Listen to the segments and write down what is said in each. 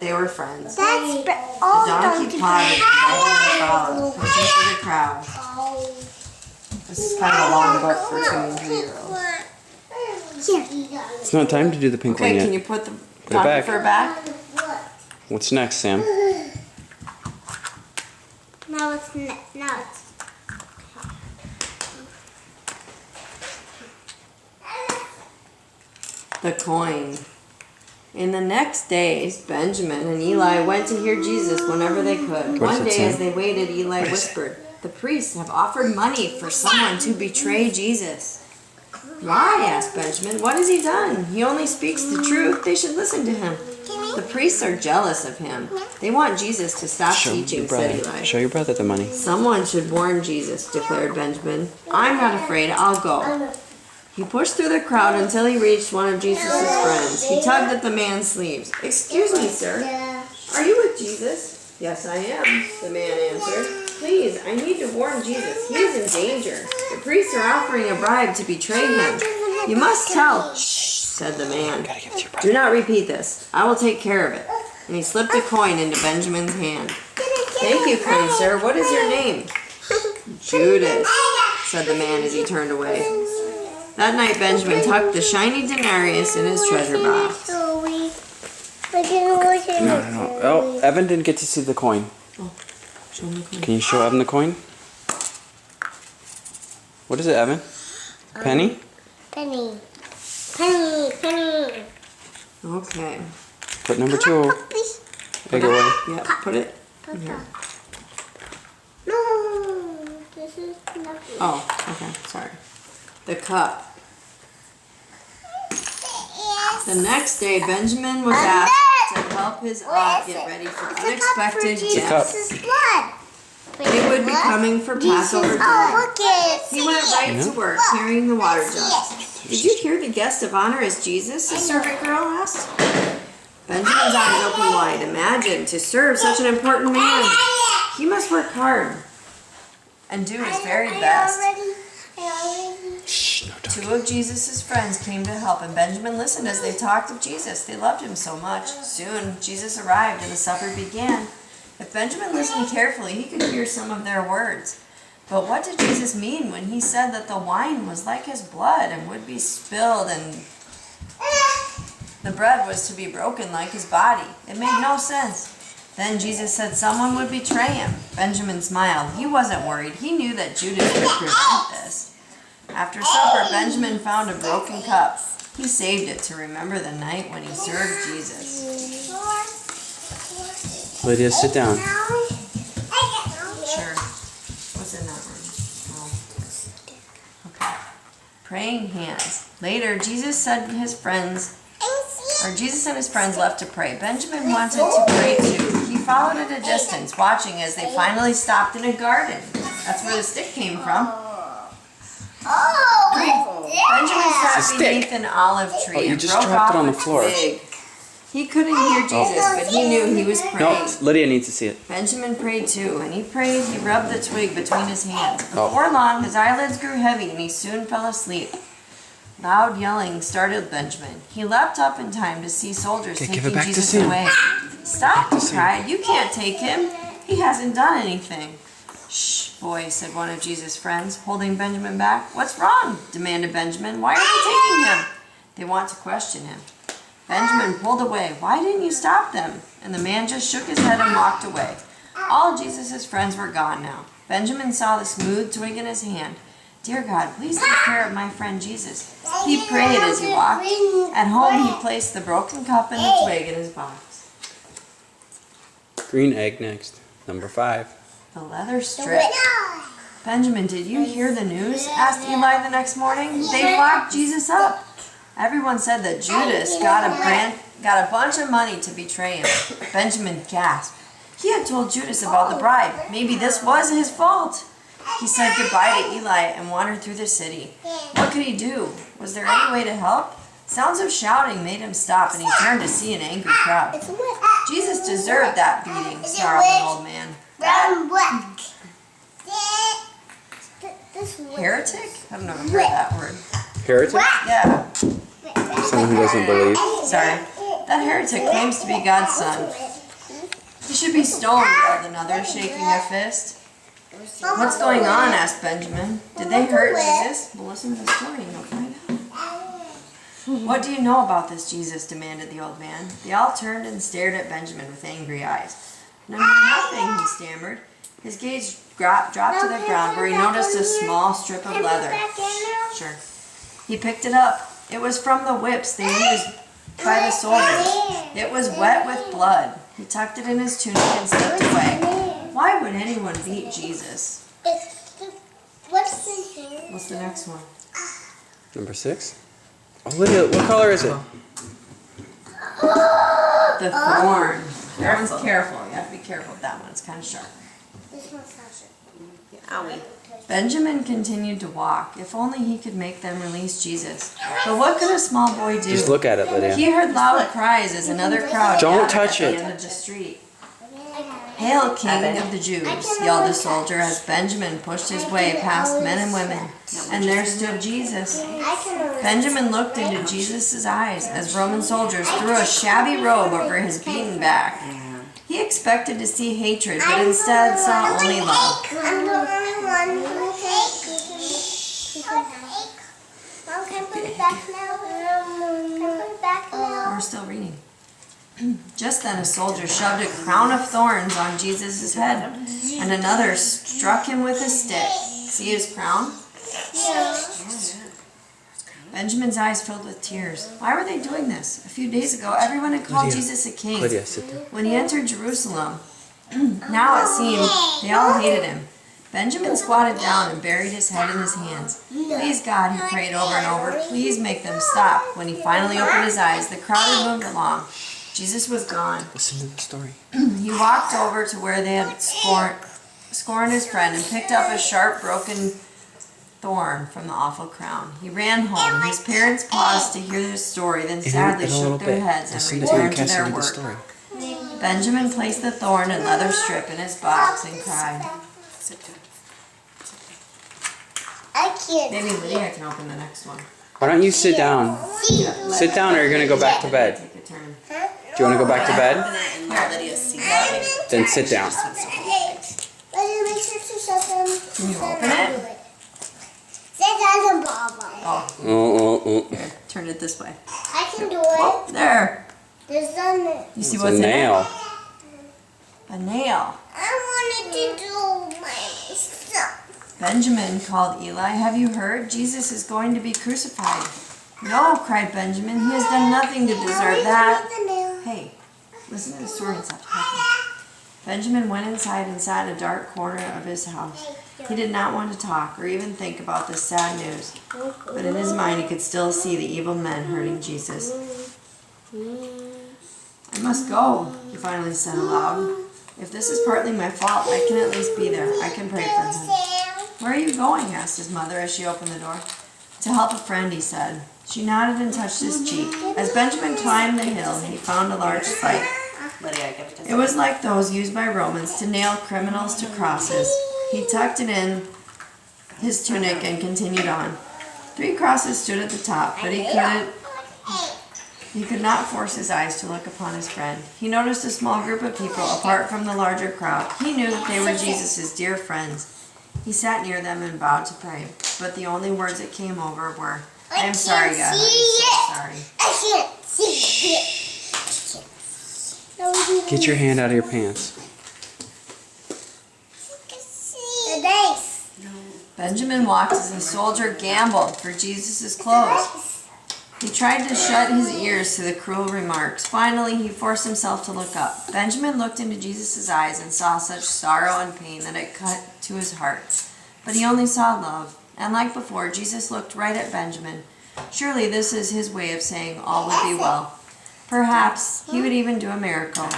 They were friends. That's The donkey potted and followed, pushing through the crowd. This is kind of a long book for 2 and 3-year-olds. It's not time to do the pink one Okay, yet. can you put the it donkey back. fur back? What's next, Sam? Now it's The coin. In the next days, Benjamin and Eli went to hear Jesus whenever they could. What does One it day, say? as they waited, Eli whispered, "The priests have offered money for someone to betray Jesus." "Why?" asked Benjamin. "What has he done? He only speaks the truth. They should listen to him." "The priests are jealous of him. They want Jesus to stop Show your teaching," said brother. Eli. Show your brother the money. "Someone should warn Jesus," declared Benjamin. "I'm not afraid. I'll go." He pushed through the crowd until he reached one of Jesus' friends. He tugged at the man's sleeves. "Excuse me, sir. Are you with Jesus?" "Yes, I am," the man answered. "Please, I need to warn Jesus. He is in danger. The priests are offering a bribe to betray him. You must tell." "Shh," said the man. Gotta give it to your brother. "Do not repeat this. I will take care of it." And he slipped a coin into Benjamin's hand. "Thank you, kind sir. What is your name?" "Judas," said the man as he turned away. That night, Benjamin tucked the shiny denarius in his treasure box. No. Oh, Evan didn't get to see the coin. Show him the coin. Can you show Evan the coin? What is it, Evan? A penny? Penny. Okay. Put number 2. Take it away. Yeah, put it in here. No, this is nothing. Oh, okay. Sorry. The cup. The next day, Benjamin was asked to help his aunt get ready for unexpected cup. guests. Blood. They would be coming for Passover dinner. Look at it. He went right to work, carrying the water jugs. "Did you hear the guest of honor is Jesus?" the servant girl asked. Benjamin's eyes opened wide. Imagine, to serve such an important man. He must work hard and do his very best. Shh, no talking. 2 of Jesus' friends came to help, and Benjamin listened as they talked of Jesus. They loved him so much. Soon, Jesus arrived, and the supper began. If Benjamin listened carefully, he could hear some of their words. But what did Jesus mean when he said that the wine was like his blood and would be spilled, and the bread was to be broken like his body? It made no sense. Then Jesus said someone would betray him. Benjamin smiled. He wasn't worried. He knew that Judas would prevent this. After supper, Benjamin found a broken cup. He saved it to remember the night when he served Jesus. Lydia, sit down. Sure. What's in that room? Oh. Okay. Praying hands. Later, Jesus and his friends left to pray. Benjamin wanted to pray too. He followed at a distance, watching as they finally stopped in a garden. That's where the stick came from. Benjamin sat beneath an olive tree Oh, you and just broke dropped off it on the a floor. twig. He couldn't hear Jesus, but he knew he was praying. No, Lydia needs to see it. Benjamin prayed too, and he prayed. He rubbed the twig between his hands. Oh. Before long, his eyelids grew heavy, and he soon fell asleep. Loud yelling startled Benjamin. He leapt up in time to see soldiers Okay, give taking it back to Jesus Sam. away. "Stop!" he Sam. cried. "You can't take him. He hasn't done anything." "Shh, boy," said one of Jesus' friends, holding Benjamin back. "What's wrong?" demanded Benjamin. "Why are they taking him?" "They want to question him." Benjamin pulled away. "Why didn't you stop them?" And the man just shook his head and walked away. All Jesus' friends were gone now. Benjamin saw the smooth twig in his hand. "Dear God, please take care of my friend Jesus." He prayed as he walked. At home, he placed the broken cup and the twig in his box. Green egg next. Number 5. The leather strip. "Benjamin, did you hear the news?" asked Eli the next morning. "They locked Jesus up." Everyone said that Judas got a bunch of money to betray him. Benjamin gasped. He had told Judas about the bribe. Maybe this was his fault. He said goodbye to Eli and wandered through the city. What could he do? Was there any way to help? Sounds of shouting made him stop, and he turned to see an angry crowd. "Jesus deserved that beating," snarled an old man. Heretic? I've never heard that word. Heretic? Yeah. Someone who doesn't believe. Sorry. That heretic claims to be God's son. He should be stoned, yelled another, shaking their fist. What's going on? Asked Benjamin. Did they hurt Jesus? Well, listen to the story and you'll find out. What do you know about this Jesus? Demanded the old man. They all turned and stared at Benjamin with angry eyes. No, nothing, he stammered. His gaze dropped to the ground where he noticed a small strip of leather. Sure. He picked it up. It was from the whips they used by the soldiers. It was wet with blood. He tucked it in his tunic and slipped away. Why would anyone beat Jesus? What's in here? What's the next one? Number 6. Oh, Lydia, what color is it? The thorn. That one's careful. You have to be careful with that one. It's kind of sharp. This one's not sure. Owie. Benjamin continued to walk. If only he could make them release Jesus. But what could a small boy do? Just look at it, Lydia. He heard loud cries as another crowd Don't gathered touch at it. the end of the street. Hail, King of the Jews, yelled the soldier as Benjamin pushed his way past men and women. And there stood Jesus. Benjamin looked into Jesus' eyes as Roman soldiers threw a shabby robe over his beaten back. He expected to see hatred, but instead saw only love. I'm the only one who Mom, can I put it back now? Can I put it back now? We're still reading. Just then a soldier shoved a crown of thorns on Jesus' head, and another struck him with a stick. See his crown? Yeah. Benjamin's eyes filled with tears. Why were they doing this? A few days ago, everyone had called Lydia. Jesus a king. Lydia, sit down. When he entered Jerusalem, now it seemed they all hated him. Benjamin squatted down and buried his head in his hands. Please, God, he prayed over and over, please make them stop. When he finally opened his eyes, the crowd had moved along. Jesus was gone. Listen to the story. He walked over to where they had scorned his friend and picked up a sharp, broken thorn from the awful crown. He ran home. His parents paused to hear this story, then sadly In a little shook their bit. heads Listen and to returned to Cassie their read the work. story. Benjamin placed the thorn and leather strip in his box and cried. Sit down. I can't. Maybe Lydia can open the next one. Why don't you sit down? See. Sit down or you're going to go back to bed. Take a turn. Do you want to go back to bed? Open it and let Lydia see it. Then sit down. Can you open it? Oh, Oh. turn it this way. I can do Oh, it. there. There's a. You see It's what's a in nail. it? A nail. I wanted to do myself. Benjamin called Eli. Have you heard? Jesus is going to be crucified. No, cried Benjamin. He has done nothing to deserve that. Hey, listen to the story and stop talking. Benjamin went inside and sat in a dark corner of his house. He did not want to talk or even think about this sad news, but in his mind he could still see the evil men hurting Jesus. I must go, he finally said aloud. If this is partly my fault, I can at least be there. I can pray for him. Where are you going? Asked his mother as she opened the door. To help a friend, he said. She nodded and touched his cheek. As Benjamin climbed the hill, he found a large spike. Lydia, I give it to It was like those used by Romans to nail criminals to crosses. He tucked it in his tunic and continued on. 3 crosses stood at the top, but he could not force his eyes to look upon his friend. He noticed a small group of people apart from the larger crowd. He knew that they were Jesus' dear friends. He sat near them and bowed to pray, but the only words that came over were, I am sorry, God. I'm so sorry. I can't see it. Get your hand out of your pants. The dice. Benjamin walked as the soldier gambled for Jesus' clothes. He tried to shut his ears to the cruel remarks. Finally, he forced himself to look up. Benjamin looked into Jesus' eyes and saw such sorrow and pain that it cut to his heart. But he only saw love. And like before, Jesus looked right at Benjamin. Surely this is his way of saying all would be well. Perhaps he would even do a miracle.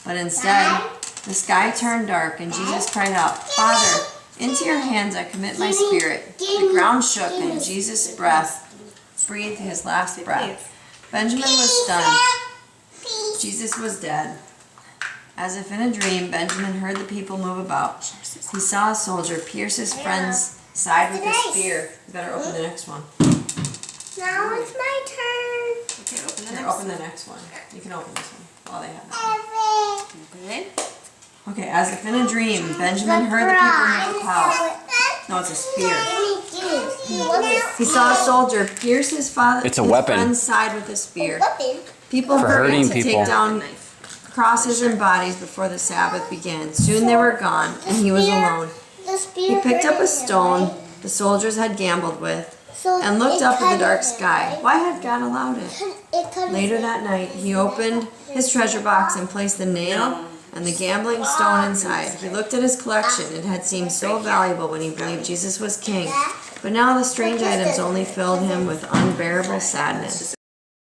But instead, the sky turned dark and Jesus cried out, Father, into your hands I commit my spirit. The ground shook and Jesus' breath breathed his last breath. Benjamin was stunned. Jesus was dead. As if in a dream, Benjamin heard the people move about. He saw a soldier pierce his friend's side with a spear. You better open the next one. Now it's my turn. Okay, open the Here, next open the next one. You can open this one while they have that. one. Okay. Okay, as if in a dream, Benjamin heard the people make a pout. No, it's a spear. He saw a soldier pierce his It's a weapon. friend's side with a spear. Weapon. People For hurried hurting to people. take down crosses and bodies before the Sabbath began. Soon they were gone, and he was alone. The spear He picked up hurted a him, stone right? the soldiers had gambled with So and looked it up at the cut dark him, sky. right? Why had God allowed it? It cut Later him. that night, he opened his treasure box and placed the nail and the gambling stone inside. He looked at his collection. It had seemed so valuable when he believed Jesus was king. But now the strange items only filled him with unbearable sadness.